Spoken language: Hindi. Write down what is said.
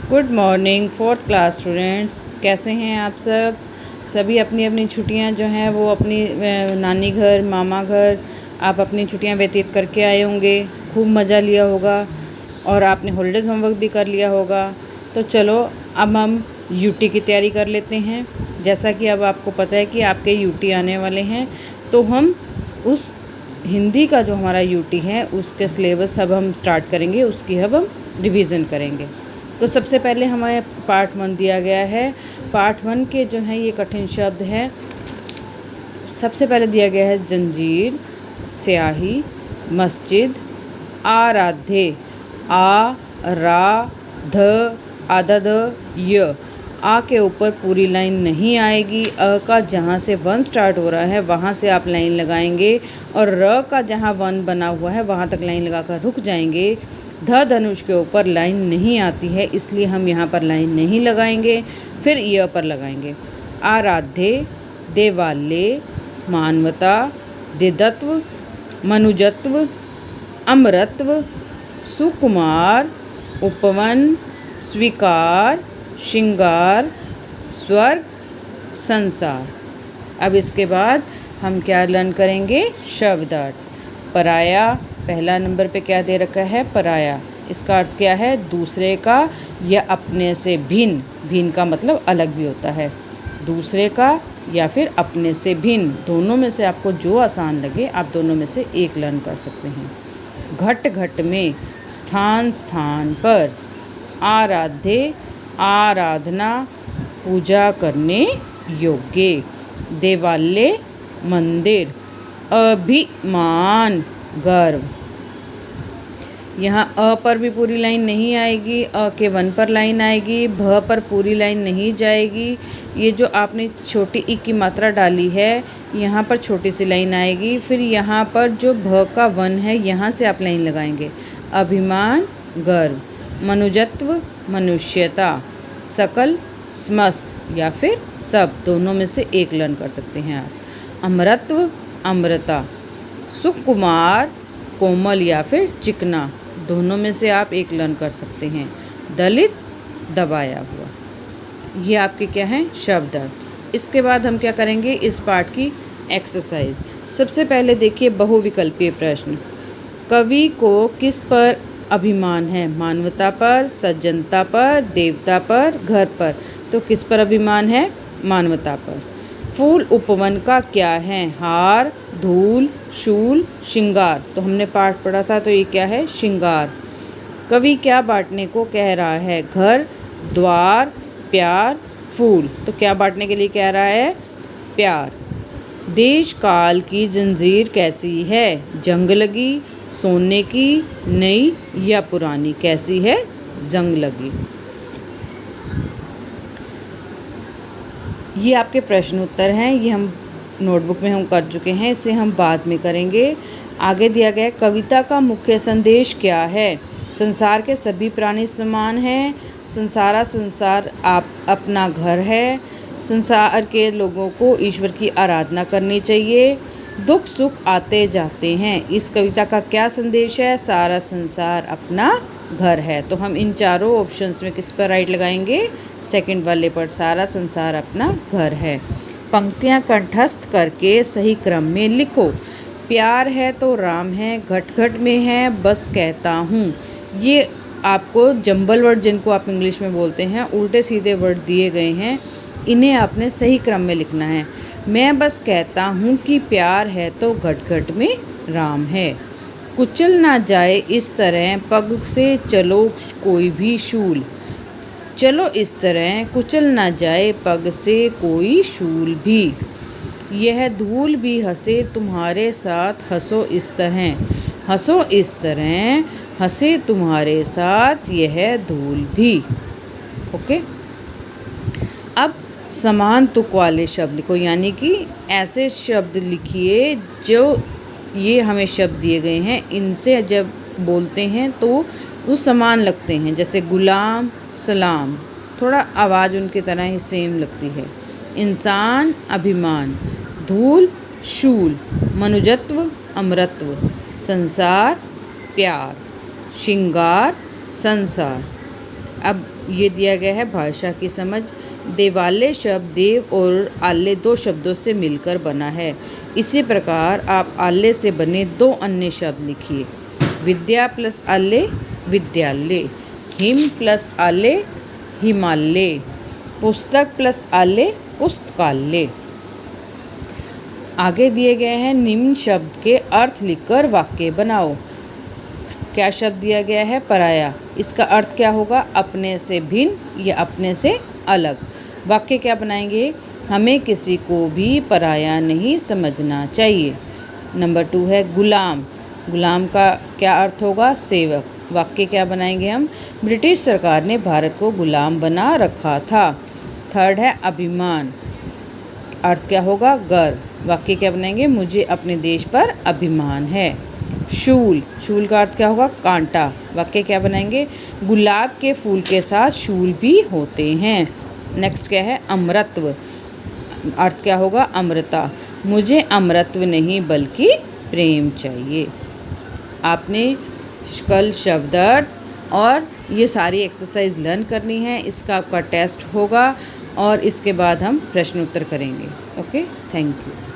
Good morning fourth class students. कैसे हैं आप सब? सभी अपनी अपनी छुट्टियां जो हैं वो अपनी नानी घर, मामा घर आप अपनी छुट्टियां व्यतीत करके आए होंगे। खूब मज़ा लिया होगा और आपने हॉलीडेज़ होमवर्क भी कर लिया होगा। तो चलो अब हम यूटी की तैयारी कर लेते हैं। जैसा कि अब आपको पता है कि आपके यूटी आने वाले हैं, तो हम उस हिंदी का जो हमारा यूटी है उसके सिलेबस अब हम स्टार्ट करेंगे, उसकी अब हम रिवीजन करेंगे। तो सबसे पहले हमें पार्ट 1 दिया गया है। पार्ट 1 के जो हैं ये कठिन शब्द हैं। सबसे पहले दिया गया है जंजीर, स्याही, मस्जिद, आराध्य, आ रा ध आधा ध य। आ के ऊपर पूरी लाइन नहीं आएगी। अ का जहाँ से 1 स्टार्ट हो रहा है वहाँ से आप लाइन लगाएंगे और र का जहाँ 1 बना हुआ है वहाँ तक लाइन लगाकर रुक जाएंगे। ध धनुष के ऊपर लाइन नहीं आती है, इसलिए हम यहाँ पर लाइन नहीं लगाएंगे। फिर य पर लगाएंगे। आराध्य, देवालय, मानवता, देदत्व, मनुजत्व, अमरत्व, सुकुमार, उपवन, स्वीकार, श्रृंगार, स्वर्ग, संसार। अब इसके बाद हम क्या लर्न करेंगे? शब्दार्थ। पराया, पहला नंबर पे क्या दे रखा है? पराया। इसका अर्थ क्या है? दूसरे का या अपने से भिन्न। भिन्न का मतलब अलग भी होता है। दूसरे का या फिर अपने से भिन्न, दोनों में से आपको जो आसान लगे आप दोनों में से एक लर्न कर सकते हैं। घट घट में, स्थान स्थान पर, आराध्य, आराधना, पूजा करने योग्य, देवालय, मंदिर, अभिमान, गर्व। यहाँ अ पर भी पूरी लाइन नहीं आएगी, अ के 1 पर लाइन आएगी, भ पर पूरी लाइन नहीं जाएगी। ये जो आपने छोटी ई की मात्रा डाली है यहाँ पर छोटी सी लाइन आएगी। फिर यहाँ पर जो भ का 1 है यहाँ से आप लाइन लगाएंगे। अभिमान, गर्व, मनुजत्व, मनुष्यता, सकल, समस्त या फिर सब, दोनों में से एक लर्न कर सकते हैं आप। अमरत्व, अमृता, सुकुमार, कोमल या फिर चिकना, दोनों में से आप एक लर्न कर सकते हैं। दलित, दबाया हुआ। ये आपके क्या हैं? शब्दार्थ। इसके बाद हम क्या करेंगे? इस पार्ट की एक्सरसाइज। सबसे पहले देखिए बहुविकल्पीय प्रश्न। कवि को किस पर अभिमान है? मानवता पर, सज्जनता पर, देवता पर, घर पर। तो किस पर अभिमान है? मानवता पर। फूल उपवन का क्या है? हार, धूल, शूल, श्रृंगार। तो हमने पाठ पढ़ा था, तो ये क्या है? श्रृंगार। कवि क्या बांटने को कह रहा है? घर, द्वार, प्यार, फूल। तो क्या बांटने के लिए कह रहा है? प्यार। देश काल की जंजीर कैसी है? जंग लगी, सोने की, नई या पुरानी? कैसी है? जंग लगी। ये आपके प्रश्न उत्तर हैं। ये हम नोटबुक में हम कर चुके हैं, इसे हम बाद में करेंगे। आगे दिया गया कविता का मुख्य संदेश क्या है? संसार के सभी प्राणी समान हैं। संसार आप अपना घर है। संसार के लोगों को ईश्वर की आराधना करनी चाहिए। दुख सुख आते जाते हैं। इस कविता का क्या संदेश है? सारा संसार अपना घर है। तो हम इन चारों ऑप्शंस में किस पर राइट लगाएंगे? सेकंड वाले पर, सारा संसार अपना घर है। पंक्तियाँ कंठस्थ करके सही क्रम में लिखो। प्यार है तो राम है, घट घट में है बस कहता हूँ। ये आपको जंबल वर्ड, जिनको आप इंग्लिश में बोलते हैं, उल्टे सीधे वर्ड दिए गए हैं, इन्हें आपने सही क्रम में लिखना है। मैं बस कहता हूँ कि प्यार है तो घट घट में राम है। कुचल ना जाए इस तरह पग से चलो कोई भी शूल। चलो इस तरह कुचल ना जाए पग से कोई शूल भी। यह धूल भी हंसे तुम्हारे साथ, हंसो इस तरह। हंसो इस तरह, हंसे तुम्हारे साथ यह धूल भी। ओके। अब समान तुक वाले शब्द लिखो, यानी कि ऐसे शब्द लिखिए जो ये हमें शब्द दिए गए हैं, इनसे जब बोलते हैं तो वो समान लगते हैं। जैसे गुलाम, सलाम, थोड़ा आवाज़ उनकी तरह ही सेम लगती है। इंसान, अभिमान, धूल, शूल, मनुजत्व, अमरत्व, संसार, प्यार, श्रृंगार, संसार। अब ये दिया गया है भाषा की समझ। देवालय शब्द देव और आले दो शब्दों से मिलकर बना है। इसी प्रकार आप आले से बने दो अन्य शब्द लिखिए। विद्या प्लस आले विद्यालय, हिम प्लस आले हिमालय, पुस्तक प्लस आले पुस्तकालय। आगे दिए गए हैं निम्न शब्द के अर्थ लिखकर वाक्य बनाओ। क्या शब्द दिया गया है? पराया। इसका अर्थ क्या होगा? अपने से भिन्न या अपने से अलग। वाक्य क्या बनाएंगे? हमें किसी को भी पराया नहीं समझना चाहिए। नंबर 2 है गुलाम। गुलाम का क्या अर्थ होगा? सेवक। वाक्य क्या बनाएंगे हम? ब्रिटिश सरकार ने भारत को गुलाम बना रखा था। थर्ड है अभिमान। अर्थ क्या होगा? गर्व। वाक्य क्या बनाएंगे? मुझे अपने देश पर अभिमान है। शूल। शूल का अर्थ क्या होगा? कांटा। वाक्य क्या बनाएंगे? गुलाब के फूल के साथ शूल भी होते हैं। नेक्स्ट क्या है? अमरत्व। अर्थ क्या होगा? अमृता। मुझे अमरत्व नहीं बल्कि प्रेम चाहिए। आपने कल शब्द अर्थ और ये सारी एक्सरसाइज लर्न करनी है। इसका आपका टेस्ट होगा और इसके बाद हम प्रश्न उत्तर करेंगे। Okay, thank you.